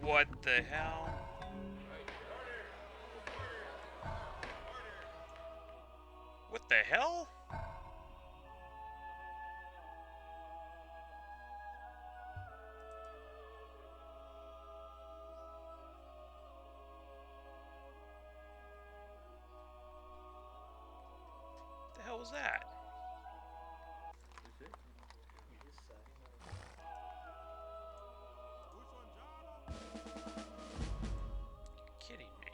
What the hell? What the hell? What the hell was that? You're kidding me.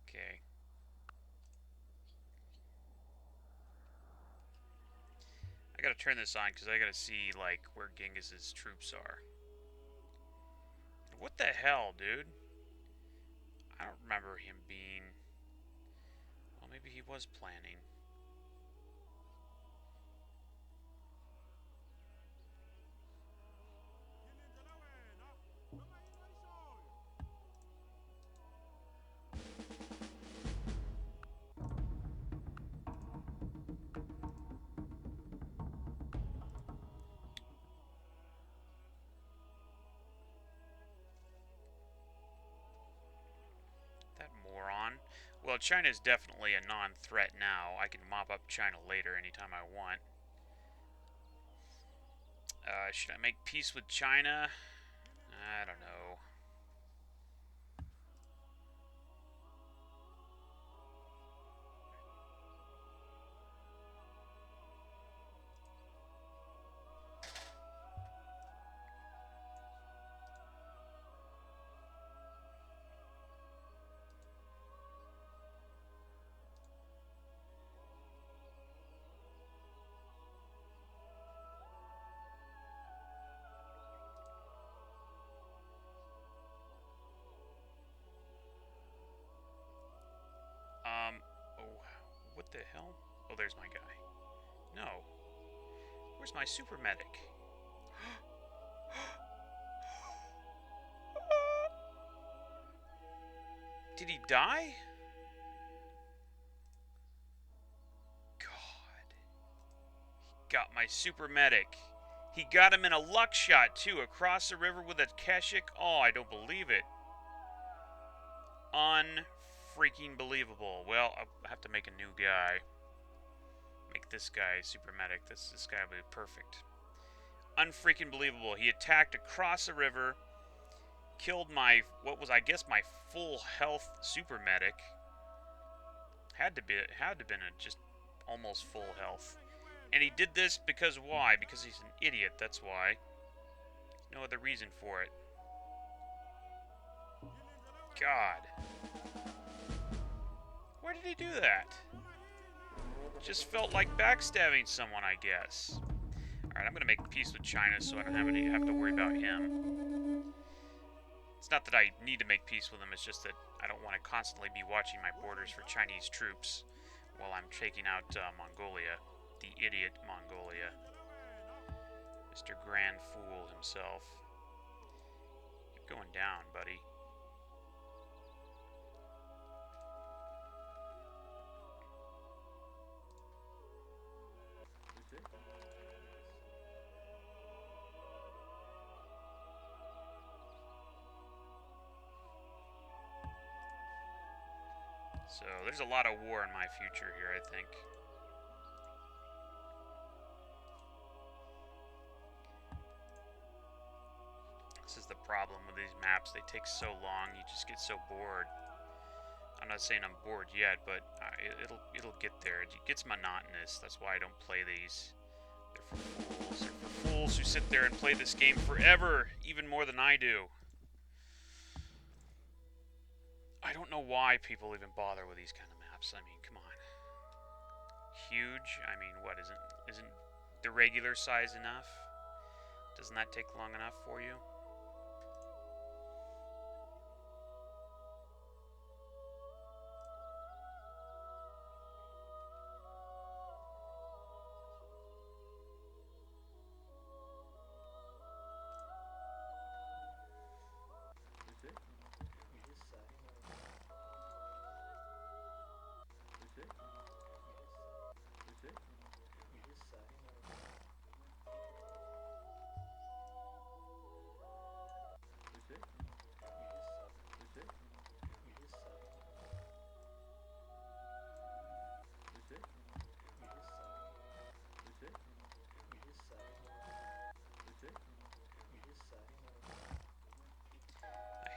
Okay. I gotta turn this on because I gotta see, like, where Genghis's troops are. What the hell, dude? I don't remember him being... Well, maybe he was planning. That moron. Well, China is definitely a non-threat now. I can mop up China later anytime I want. Should I make peace with China? I don't know. Oh, what the hell? Oh, there's my guy. No. Where's my super medic? Did he die? God. He got my super medic. He got him in a luck shot, too, across the river with a Keshik. Oh, I don't believe it. Unfreaking believable. Well, I'll have to make a new guy. Make this guy super medic. This guy will be perfect. Unfreaking believable. He attacked across the river, killed my, what was, I guess, my full health super medic. Had to been just almost full health. And he did this because why? Because he's an idiot, that's why. No other reason for it. God. Why did he do that? Just felt like backstabbing someone, I guess. Alright, I'm gonna make peace with China so I don't have to worry about him. It's not that I need to make peace with him, it's just that I don't want to constantly be watching my borders for Chinese troops while I'm taking out Mongolia. The idiot Mongolia. Mr. Grand Fool himself. Keep going down, buddy. So, there's a lot of war in my future here, I think. This is the problem with these maps. They take so long, you just get so bored. I'm not saying I'm bored yet, but it'll get there. It gets monotonous. That's why I don't play these. They're for fools. They're for fools who sit there and play this game forever, even more than I do. I don't know why people even bother with these kind of maps. I mean, come on. Huge? I mean, what, isn't the regular size enough? Doesn't that take long enough for you?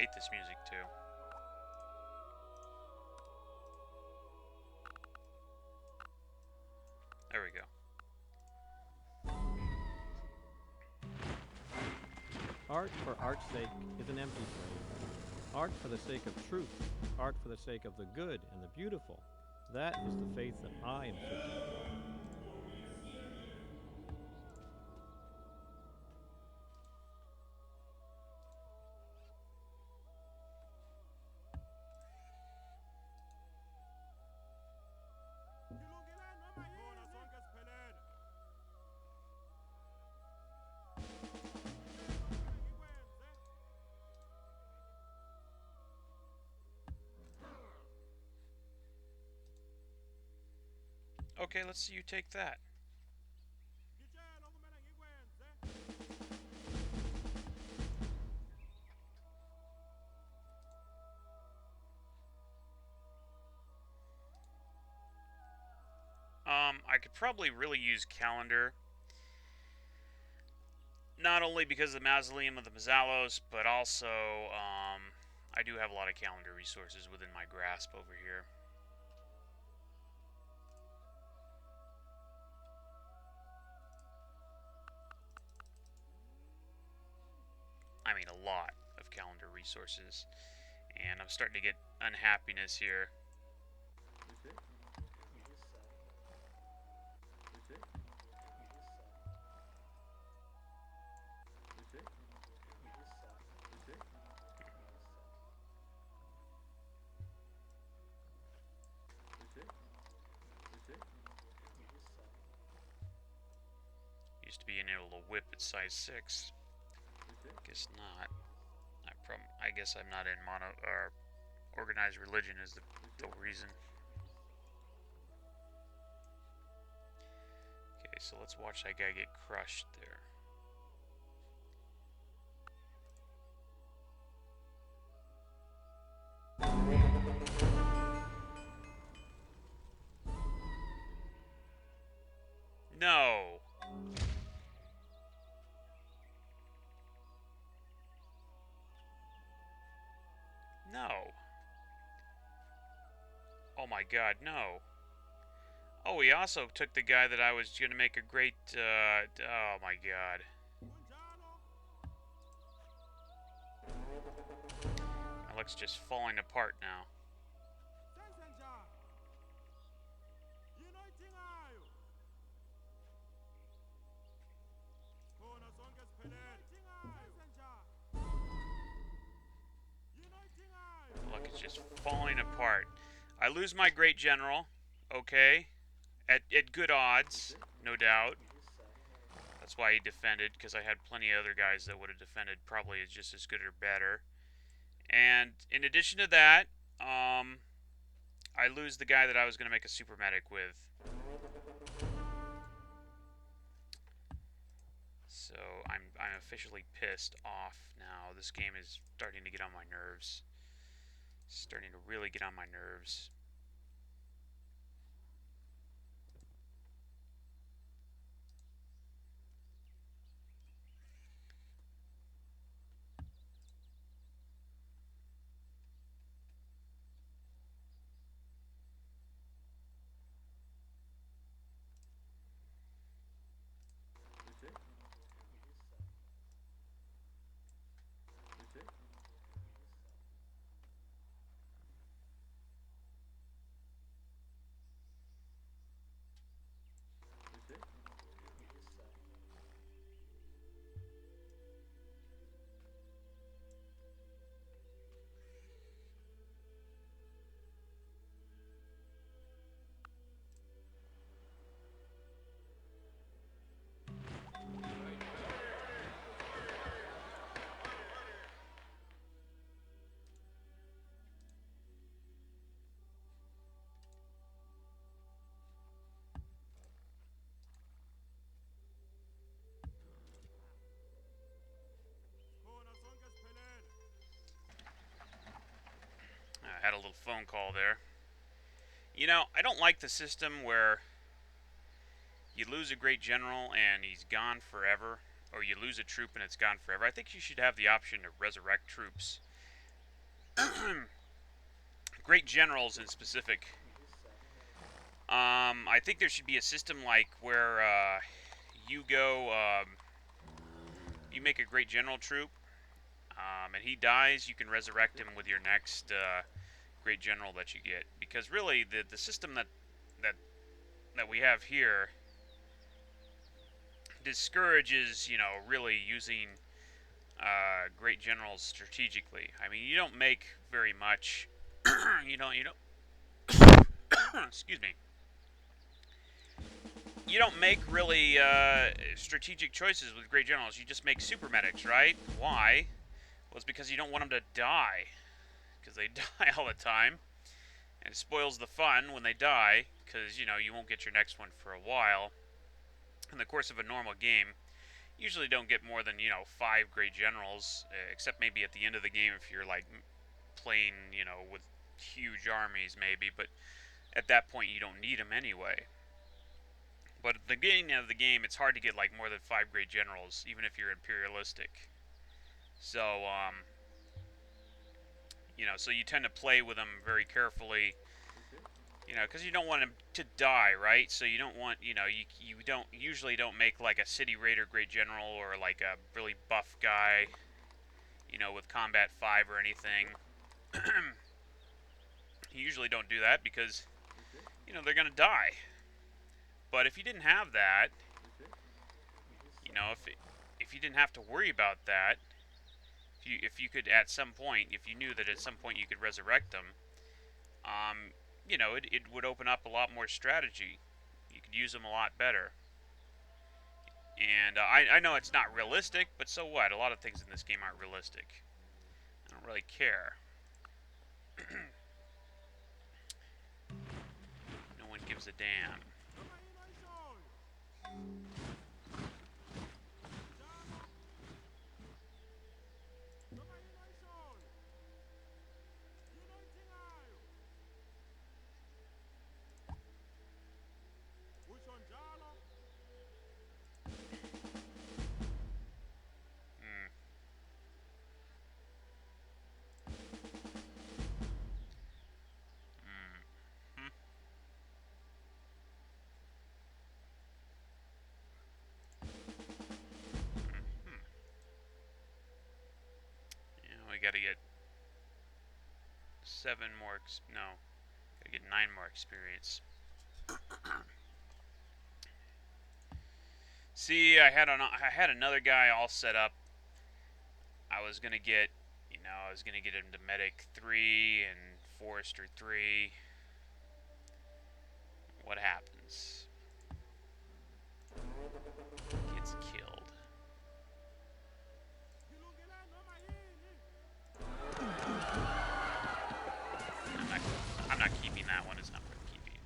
hate this music too. There we go. Art for art's sake is an empty phrase. Art for the sake of truth, art for the sake of the good and the beautiful, that is the faith that I am searching for. Okay, let's see you take that. I could probably really use calendar. Not only because of the mausoleum of the Mazzalos, but also, I do have a lot of calendar resources within my grasp over here. I mean, a lot of calendar resources. And I'm starting to get unhappiness here. Used to be able to whip at size 6. Guess not. I guess I'm not in mono or organized religion is the reason. Okay, so let's watch that guy get crushed there. No. No. Oh my god, no. Oh, he also took the guy that I was going to make a great, oh my god. My luck's just falling apart now. Luck is just falling apart. I lose my great general, okay, at good odds, no doubt. That's why he defended, because I had plenty of other guys that would have defended probably just as good or better. And in addition to that, I lose the guy that I was going to make a super medic with. So I'm officially pissed off now. This game is starting to get on my nerves. Starting to really get on my nerves. I had a little phone call there. You know, I don't like the system where you lose a great general and he's gone forever, or you lose a troop and it's gone forever. I think you should have the option to resurrect troops great generals in specific. I think there should be a system like where you go, you make a great general troop, and he dies, you can resurrect him with your next great general that you get. Because really, the system that that we have here discourages, really using great generals strategically. I mean, you don't make very much. You don't. Excuse me. You don't make really strategic choices with great generals. You just make super medics, right? Why? Well, it's because you don't want them to die, because they die all the time, and it spoils the fun when they die, because you won't get your next one for a while. In the course of a normal game, you usually don't get more than 5 great generals, except maybe at the end of the game if you're like playing with huge armies maybe, but at that point you don't need them anyway. But at the beginning of the game, it's hard to get like more than 5 great generals, even if you're imperialistic. So, so you tend to play with them very carefully, because you don't want them to die, right? So you don't want, you don't usually don't make like a city raider great general or like a really buff guy, with combat 5 or anything. You usually don't do that because, they're gonna die. But if you didn't have that, if you didn't have to worry about that, if you could at some point, if you knew that at some point you could resurrect them, it would open up a lot more strategy. You could use them a lot better. And I know it's not realistic, but so what? A lot of things in this game aren't realistic. I don't really care. No one gives a damn. Hmm. Hmm. Hmm. We gotta get 7 more. No, gotta get 9 more experience. See, I had another guy all set up. I was gonna get, I was gonna get him to medic 3 and forester 3. What happens? Gets killed. I'm not keeping that one. It's not worth keeping.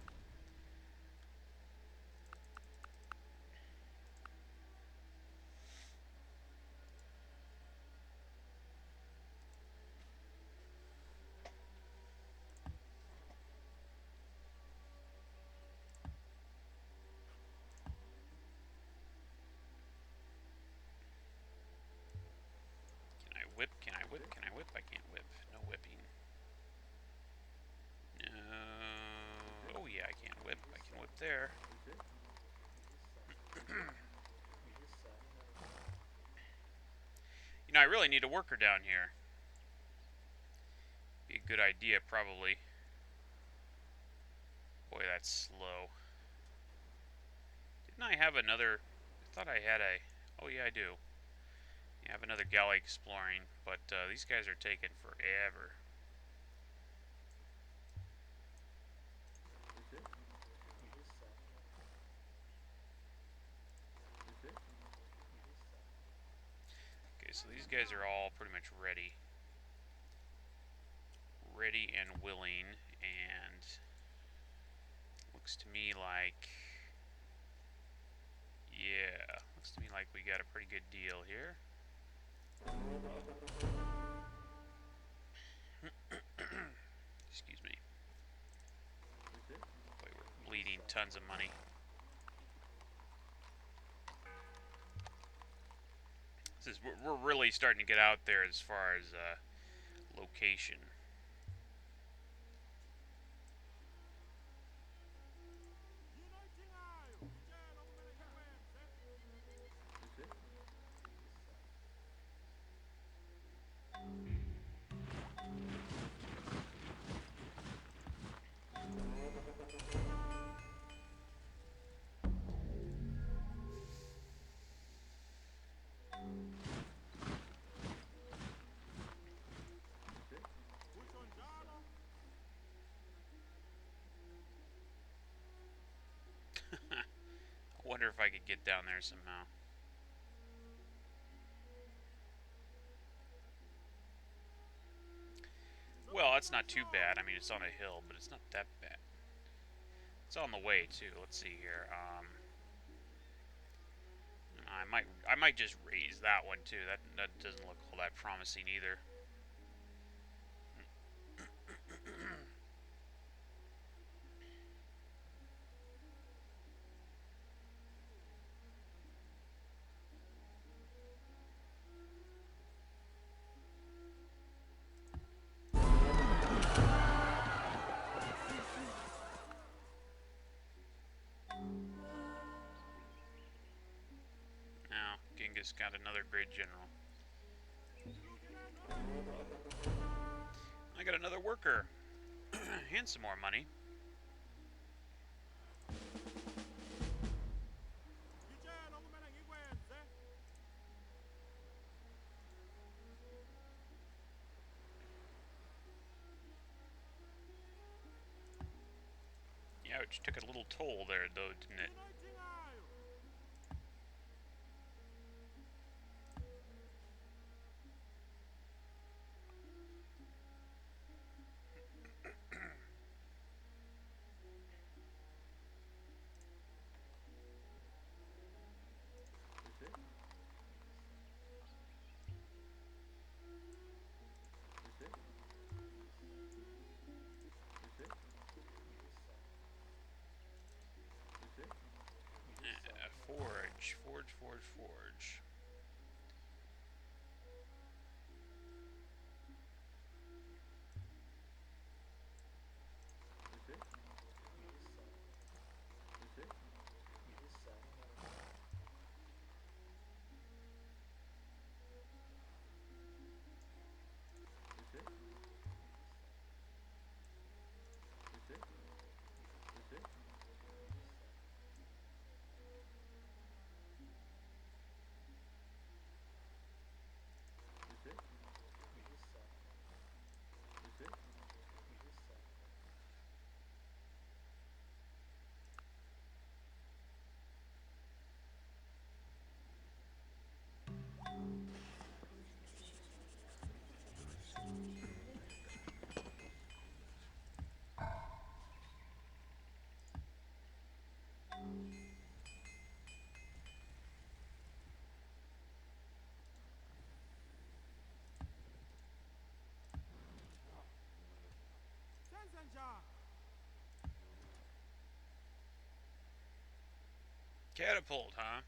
Can I whip? Can I whip? Can I whip? I can't whip. No whipping. No. Oh yeah, I can whip. I can whip there. I really need a worker down here. Be a good idea, probably. Boy, that's slow. Didn't I have another? I thought I had a. Oh yeah, I do. I have another galley exploring, but these guys are taking forever. Okay, so these guys are all pretty much ready. Ready and willing, and looks to me like, yeah, looks to me like we got a pretty good deal here. Excuse me. Boy, we're bleeding tons of money. We're really starting to get out there as far as location. wonder if I could get down there somehow. Well, that's not too bad. I mean, it's on a hill, but it's not that bad. It's on the way too. Let's see here. I might just raise that one too. That doesn't look all that promising either. Now, Genghis got another great general. I got another worker. And some more money. Yeah, which took a little toll there, though, didn't it? Forge, forge, forge, forge. Catapult, huh?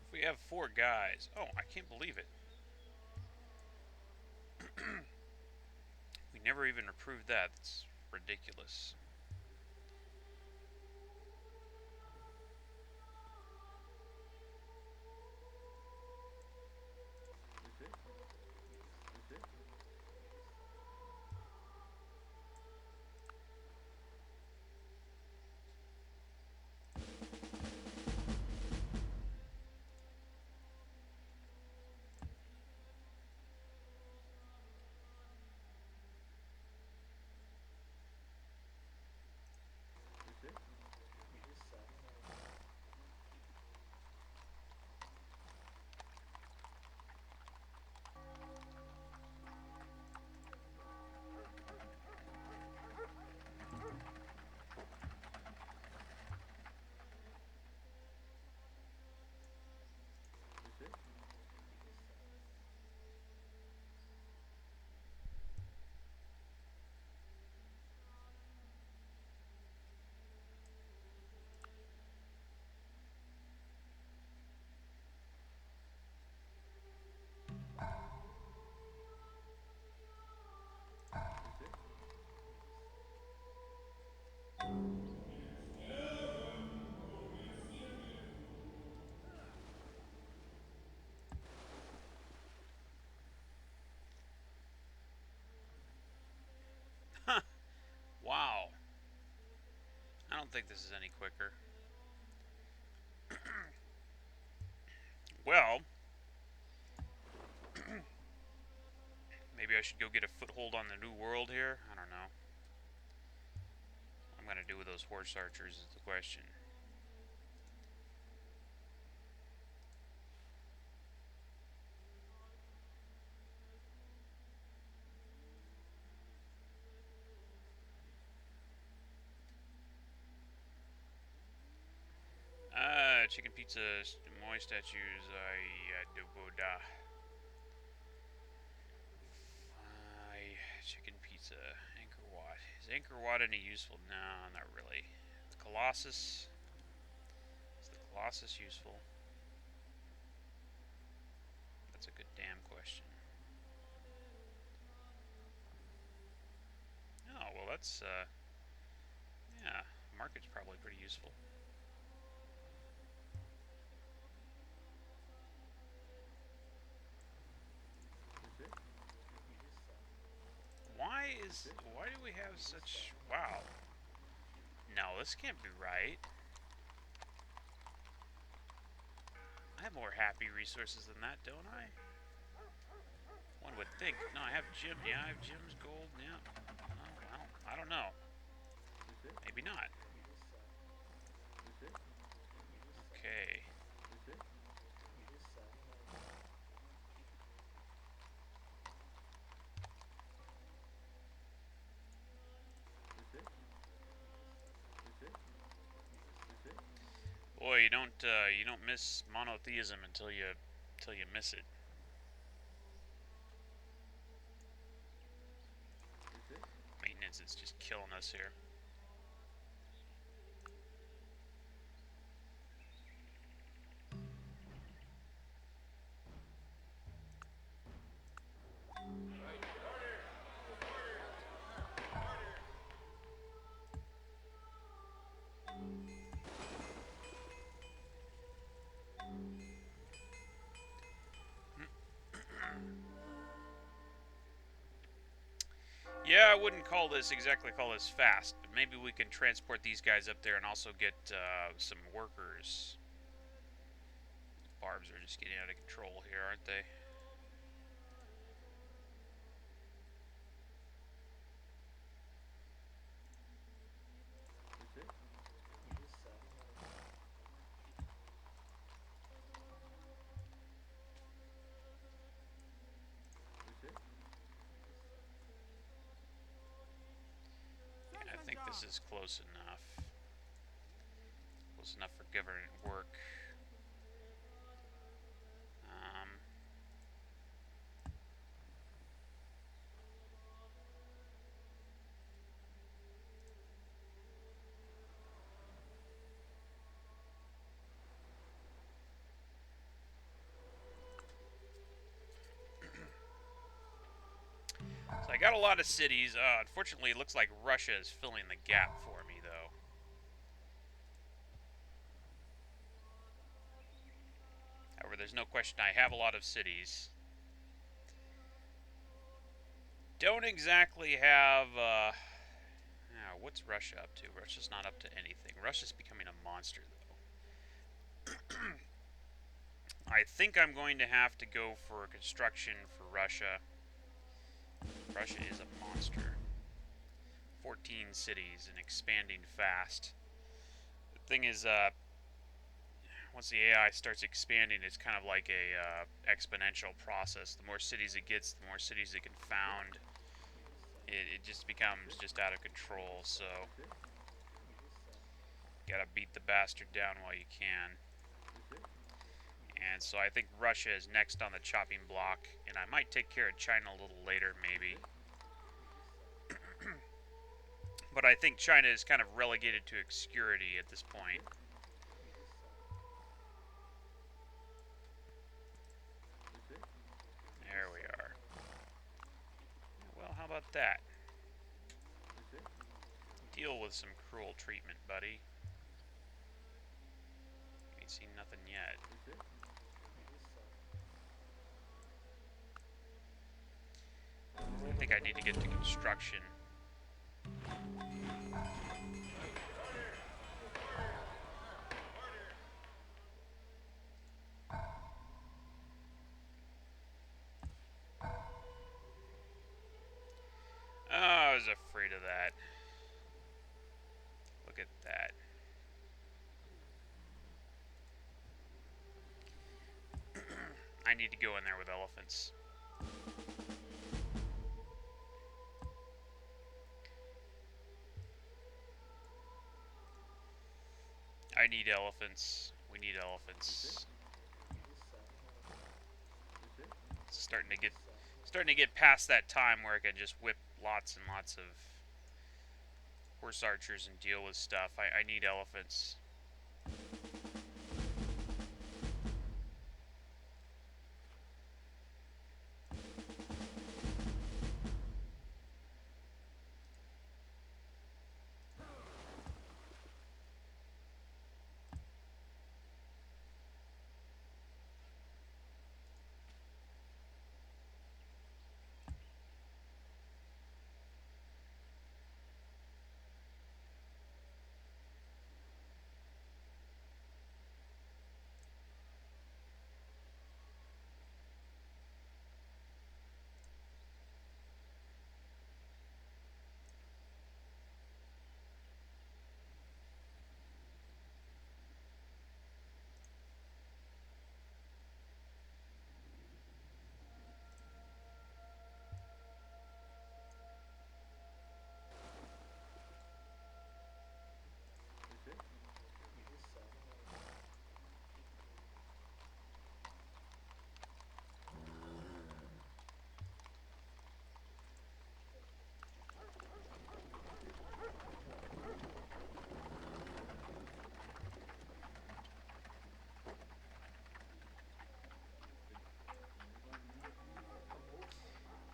We have 4 guys. Oh, I can't believe it. We never even approved that. That's ridiculous. don't think this is any quicker. Well, maybe I should go get a foothold on the new world here. I don't know. What I'm going to do with those horse archers is the question. Chicken pizza, moi statues, do Buddha. Chicken pizza, Anchor Wat. Is Anchor Wat any useful? No, not really. The Colossus. Is the Colossus useful? That's a good damn question. Oh, well that's, yeah, market's probably pretty useful. Why do we have such, wow. No, this can't be right. I have more happy resources than that, don't I? One would think. No, I have gem. Yeah, I have gems, gold. Yeah. Oh, I don't know. Maybe not. Okay. Boy, you don't miss monotheism until you miss it. Maintenance is just killing us here. Yeah, I wouldn't call this fast, but maybe we can transport these guys up there and also get some workers. Barbs are just getting out of control here, aren't they? Yeah, I think this is close enough. Close enough for government work. So I got a lot of cities. Unfortunately, it looks like Russia is filling the gap for me, though. However, there's no question I have a lot of cities. Don't exactly have, what's Russia up to? Russia's not up to anything. Russia's becoming a monster, though. I think I'm going to have to go for construction for Russia. Russia is a monster. 14 cities and expanding fast. The thing is, once the AI starts expanding, it's kind of like a exponential process. The more cities it gets, the more cities it can found. It just becomes just out of control, so gotta beat the bastard down while you can. And so I think Russia is next on the chopping block, and I might take care of China a little later, maybe. But I think China is kind of relegated to obscurity at this point. There we are. Well, how about that? Deal with some cruel treatment, buddy. Ain't seen nothing yet. I think I need to get to construction. need to go in there with elephants. I need elephants. We need elephants. It's starting to get past that time where I can just whip lots and lots of horse archers and deal with stuff. I need elephants.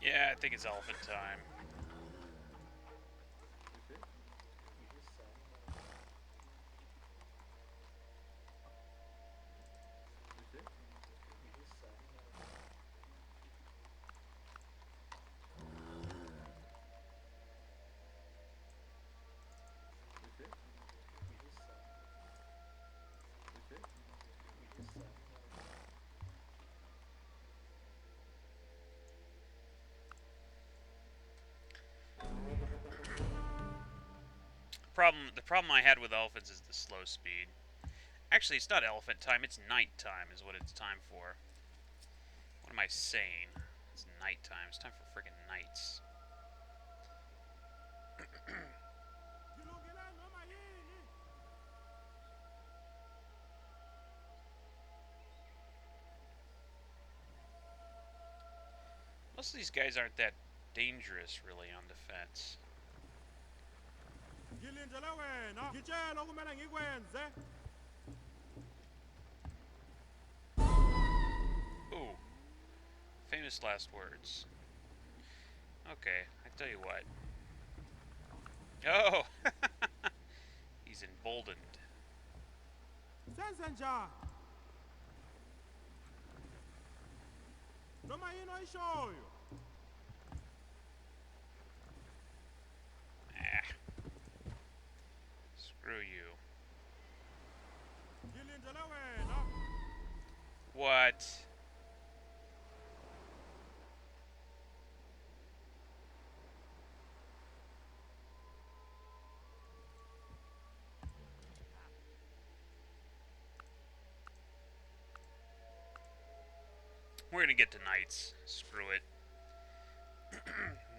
Yeah, I think it's elephant time. The problem I had with elephants is the slow speed. Actually, it's not elephant time, it's night time is what it's time for. What am I saying? It's night time. It's time for friggin' nights. Most of these guys aren't that dangerous, really, on defense. Ooh. Famous last words. Okay, I tell you what. Oh! He's emboldened. Ah. Screw you. What? We're gonna get to knights. Screw it.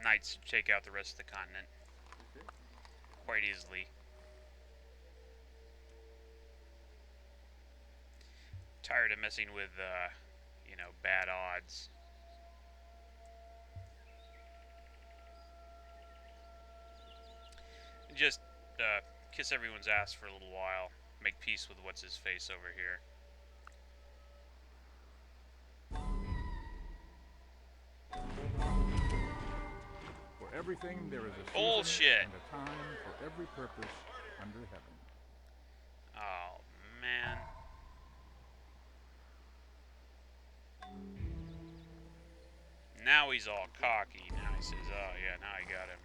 Knights take out the rest of the continent quite easily. Tired of messing with, you know, bad odds. Just kiss everyone's ass for a little while. Make peace with what's his face over here. For everything there is a season Bullshit. and a time for every purpose under heaven. Oh, man. Now he's all cocky. Now he says, oh, yeah, now I got him.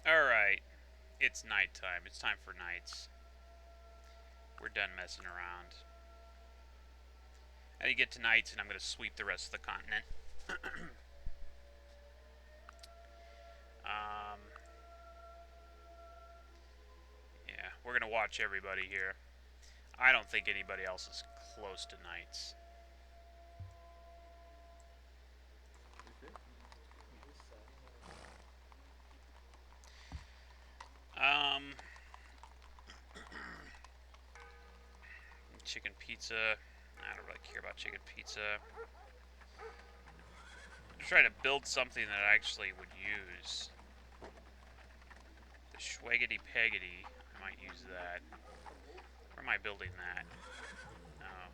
Alright. It's nighttime. It's time for nights. We're done messing around. And you get to nights, and I'm going to sweep the rest of the continent. Yeah, we're going to watch everybody here. I don't think anybody else is close to knights. Chicken pizza. I don't really care about chicken pizza. I'm trying to build something that I actually would use. The Schwaggity Paggity. I might use that. Where am I building that? Oh.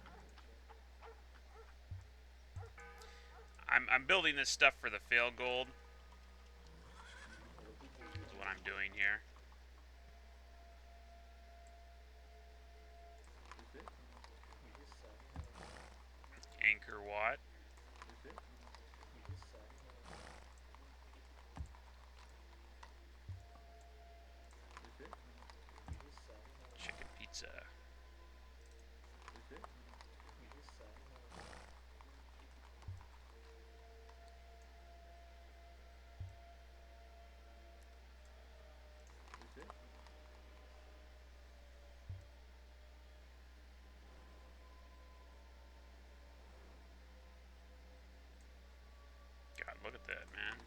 I'm building this stuff for the fail gold. Is what I'm doing here. Anchor Watt. Chicken pizza. God, look at that, man.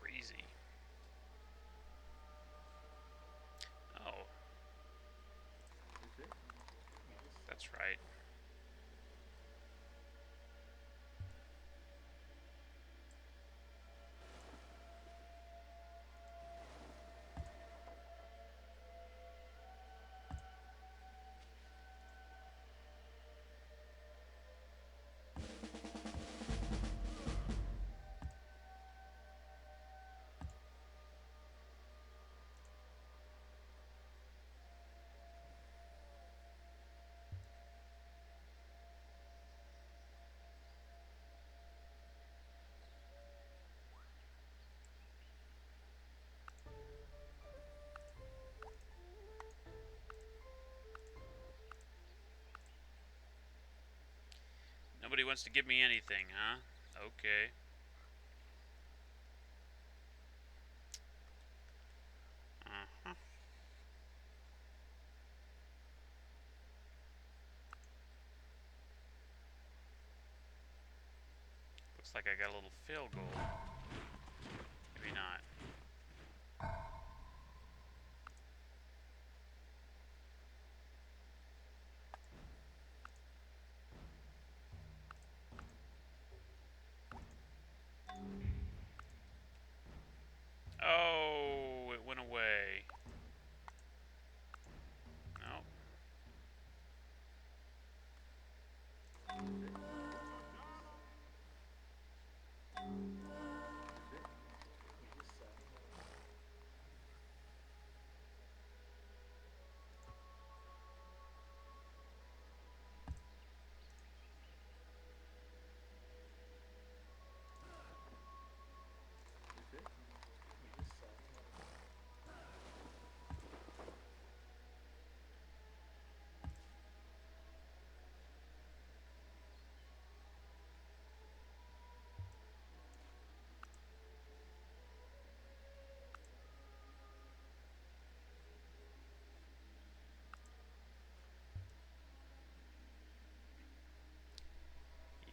Crazy. Oh. That's right. Nobody wants to give me anything, huh? Okay. Uh-huh. Looks like I got a little fail goal. Maybe not. Oh, it went away. No.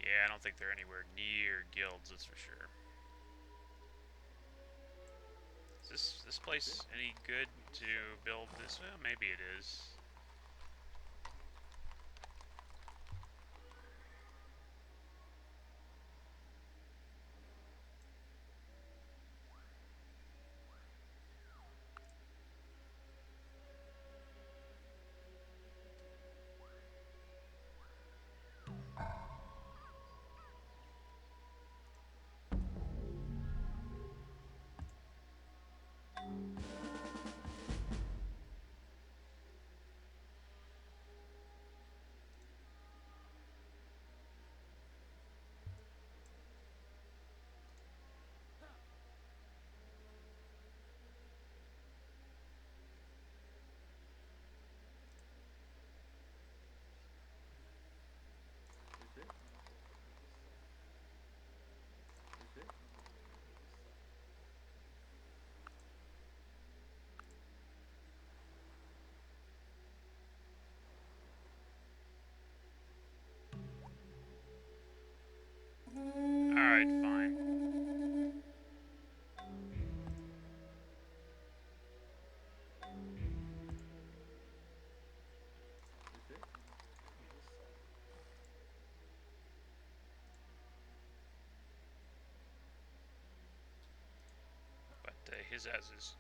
Yeah, I don't think they're anywhere near guilds, that's for sure. Is this place any good to build this? Well, maybe it is.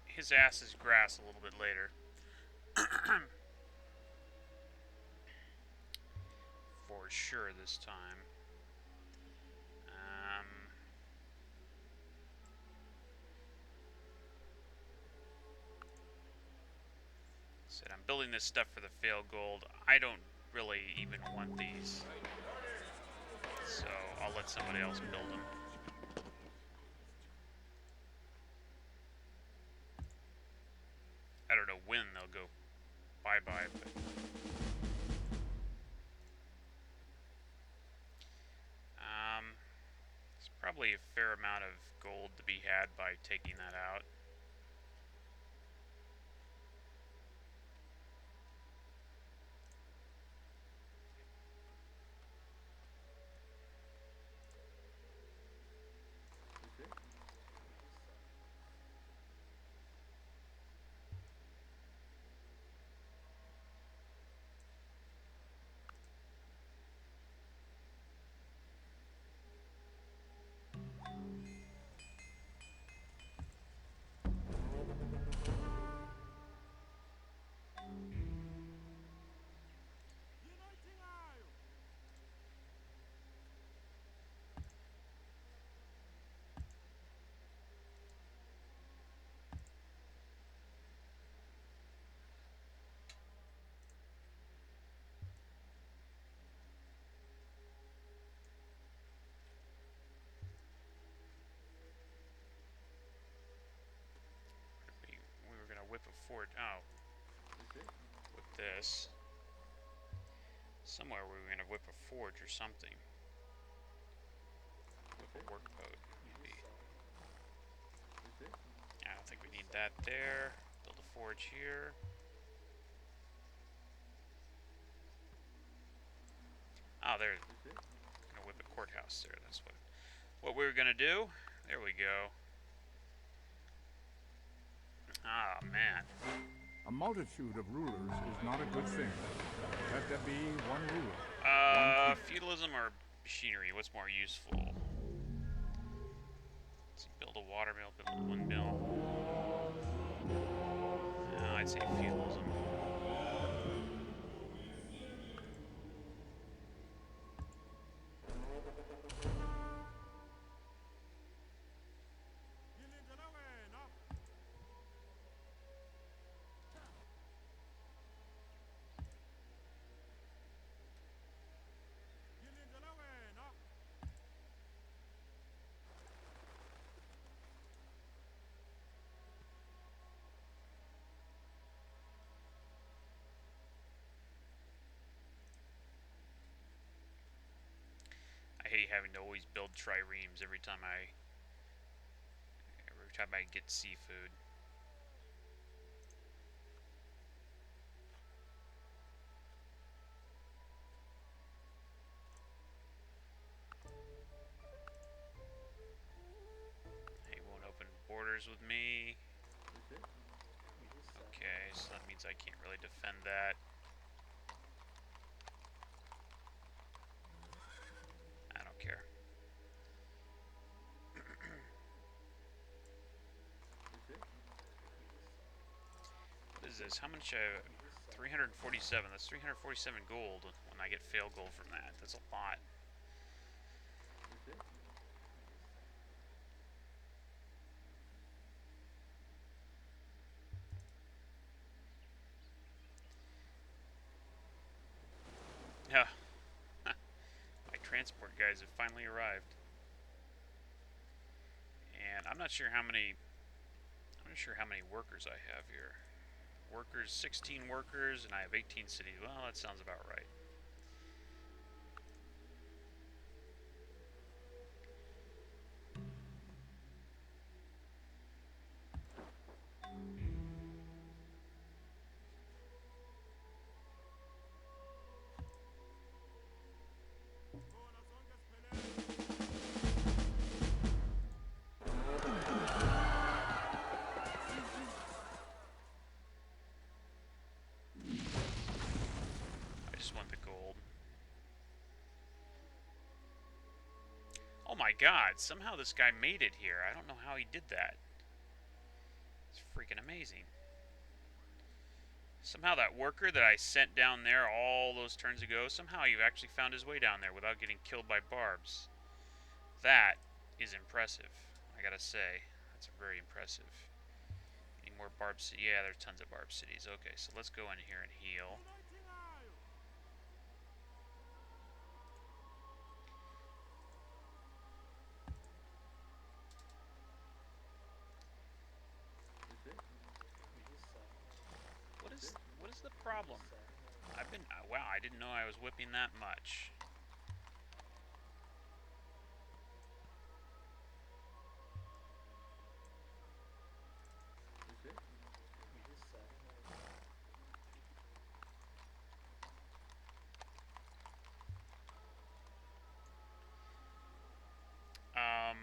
his ass is grass a little bit later. For sure this time. Said I'm building this stuff for the fail gold. I don't really even want these, so I'll let somebody else build them. I don't know when they'll go bye-bye, but there's probably a fair amount of gold to be had by taking that out. We were gonna whip a fort. Oh, with this. Somewhere we were gonna whip a forge or something. Whip a work boat, maybe. I don't think we need that there. Build a forge here. Oh, there. Gonna whip a courthouse there. That's what we were gonna do. There we go. Ah, man. A multitude of rulers is not a good thing. Let there be one ruler. Feudalism or machinery? What's more useful? Let's see, build a water mill, build a windmill. No, I'd say feudalism. I hate having to always build triremes every time I get seafood. He won't open borders with me. Okay, so that means I can't really defend that. I don't care. What is this? How much? 347. That's 347 gold when I get fail gold from that. That's a lot. Yeah. My transport guys have finally arrived. And I'm not sure how many workers I have here. Workers, 16 workers, and I have 18 cities. Well, that sounds about right. I just want the gold. Oh my god, somehow this guy made it here. I don't know how he did that. It's freaking amazing. Somehow that worker that I sent down there all those turns ago, somehow he actually found his way down there without getting killed by barbs. That is impressive, I gotta say. That's very impressive. Any more barb cities? Yeah, there's tons of barb cities. Okay, so let's go in here and heal. What is the problem? I've been wow, I didn't know I was whipping that much. Um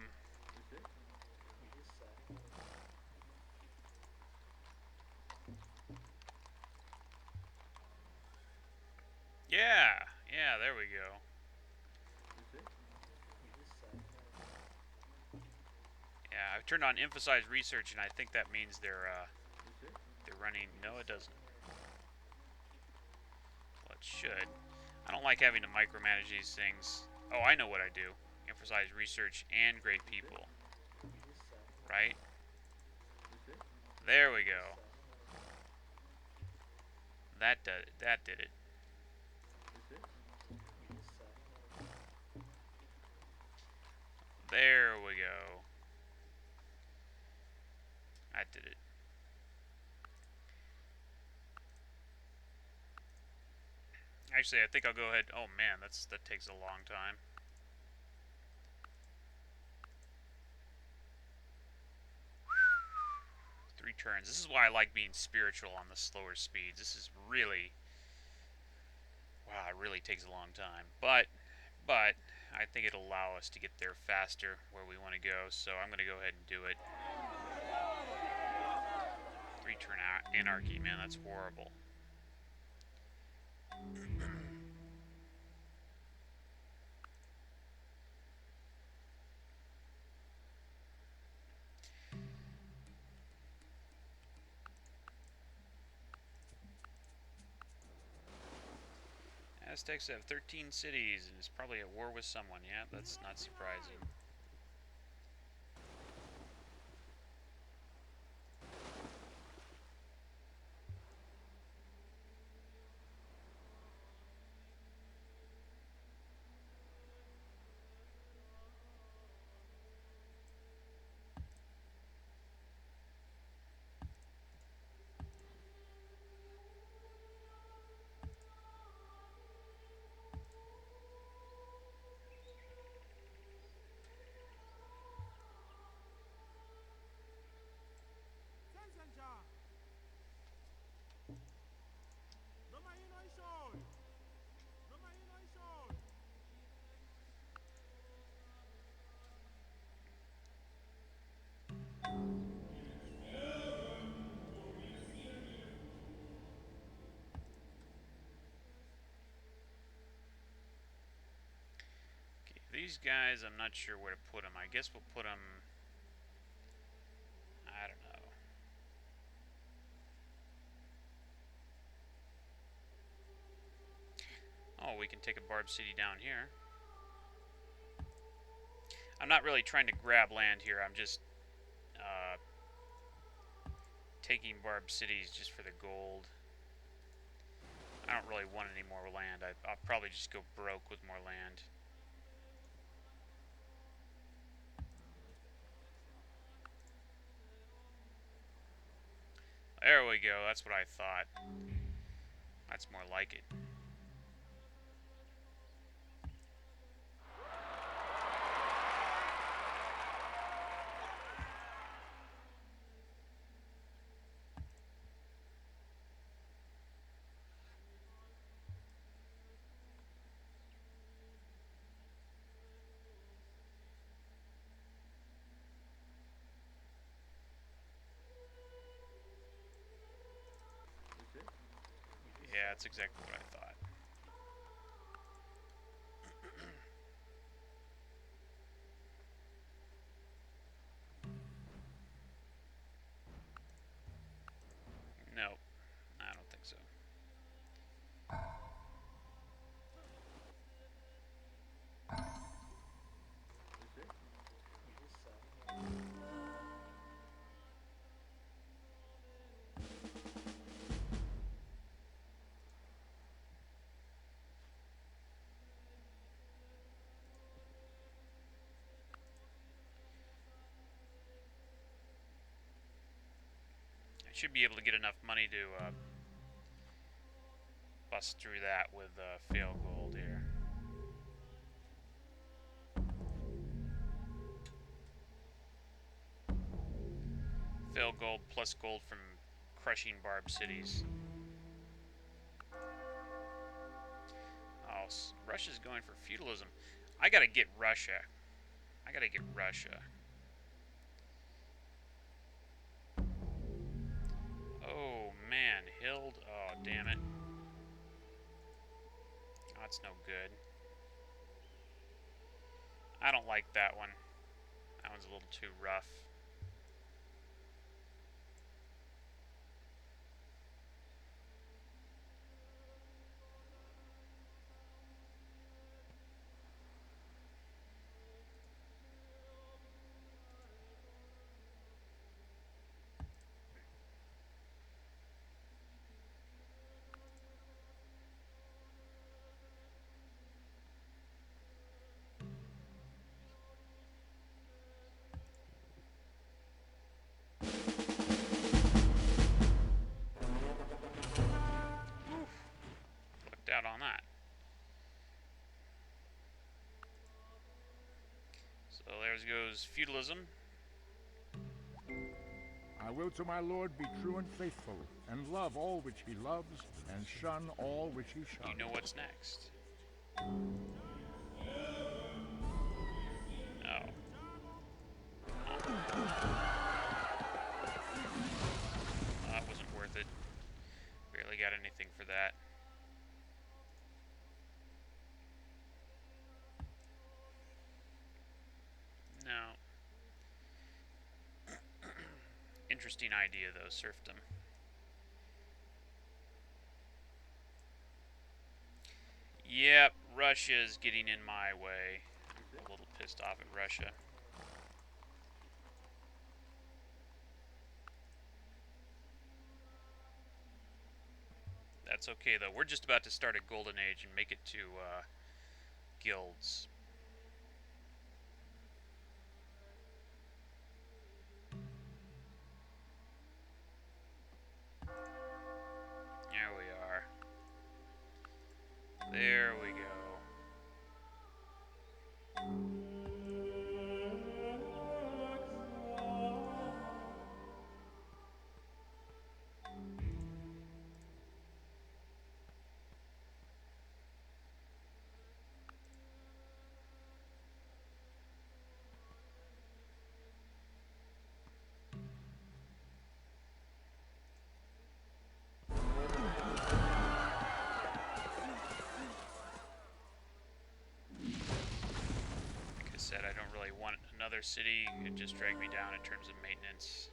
Yeah, yeah, there we go. Yeah, I've turned on emphasize research, and I think that means they're running. No, it doesn't. Well, it should. I don't like having to micromanage these things. Oh, I know what I do. Emphasize research and great people. Right? There we go. That did it. That did it. There we go. That did it. Actually, I think I'll go ahead. Oh man, that takes a long time. Three turns. This is why I like being spiritual on the slower speeds. This is really, wow, it really takes a long time. But I think it'll allow us to get there faster where we want to go. So I'm going to go ahead and do it. Three turn anarchy, man, that's horrible. Aztecs have 13 cities and is probably at war with someone. Yeah, that's not surprising. Okay, these guys, I'm not sure where to put them. I guess we'll put them, I don't know. Oh, we can take a barb city down here. I'm not really trying to grab land here. I'm just taking barb cities just for the gold. I don't really want any more land. I'll probably just go broke with more land. There we go. That's what I thought. That's more like it. Yeah, that's exactly what I thought. should be able to get enough money to bust through that with fail gold here. Fail gold plus gold from crushing barb cities. Oh, Russia's going for feudalism. I gotta get Russia. I gotta get Russia. Oh man, Hild. Oh damn it. Oh, that's no good. I don't like that one. That one's a little too rough. Out on that. So there goes feudalism. I will to my lord be true and faithful, and love all which he loves, and shun all which he shuns. You know what's next. Oh. That wasn't worth it. Barely got anything for that. No. Interesting idea, though, serfdom. Yep, Russia's getting in my way. I'm a little pissed off at Russia. That's okay, though. We're just about to start a golden age and make it to guilds. There we are. There we go. Said I don't really want another city. It just drag me down in terms of maintenance.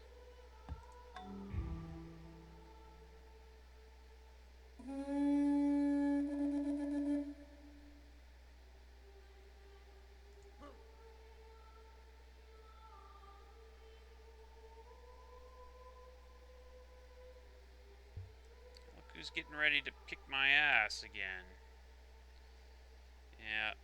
Look who's getting ready to kick my ass again. Yeah.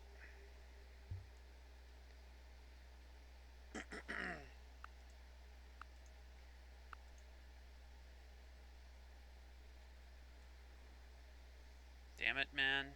Damn it, man.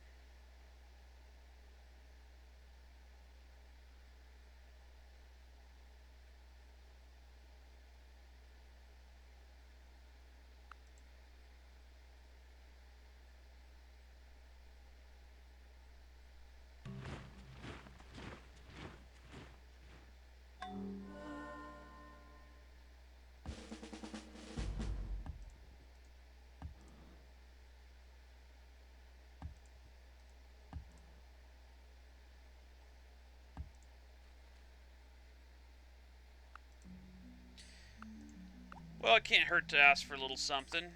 Well, it can't hurt to ask for a little something.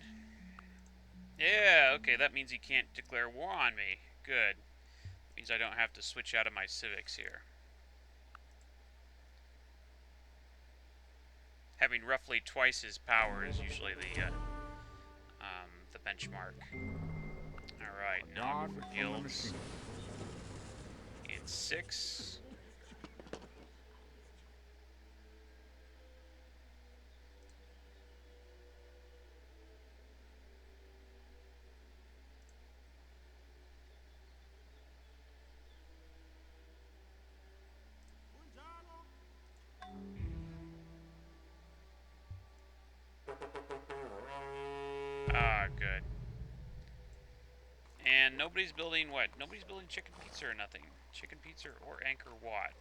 Yeah, okay, that means he can't declare war on me. Good. Means I don't have to switch out of my civics here. Having roughly twice his power is usually the benchmark. Alright, now I'll go for guilds. It's 6. nobody's building what? Nobody's building chicken pizza or nothing. Chicken pizza or Angkor Wat.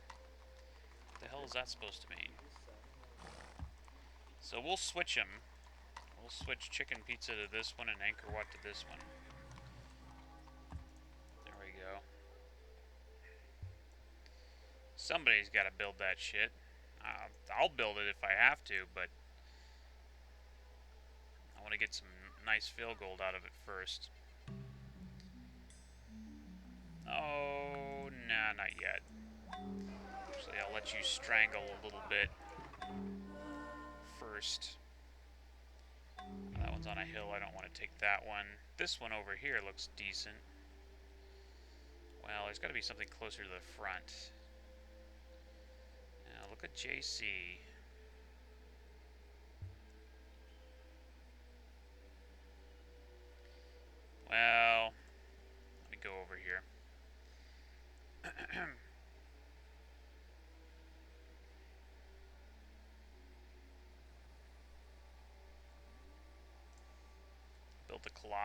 What the hell is that supposed to mean? So we'll switch them. We'll switch chicken pizza to this one and Angkor Wat to this one. There we go. Somebody's got to build that shit. I'll build it if I have to, but I want to get some nice fill gold out of it first. Oh, nah, not yet. Actually, I'll let you strangle a little bit first. That one's on a hill. I don't want to take that one. This one over here looks decent. Well, there's got to be something closer to the front. Now, look at JC.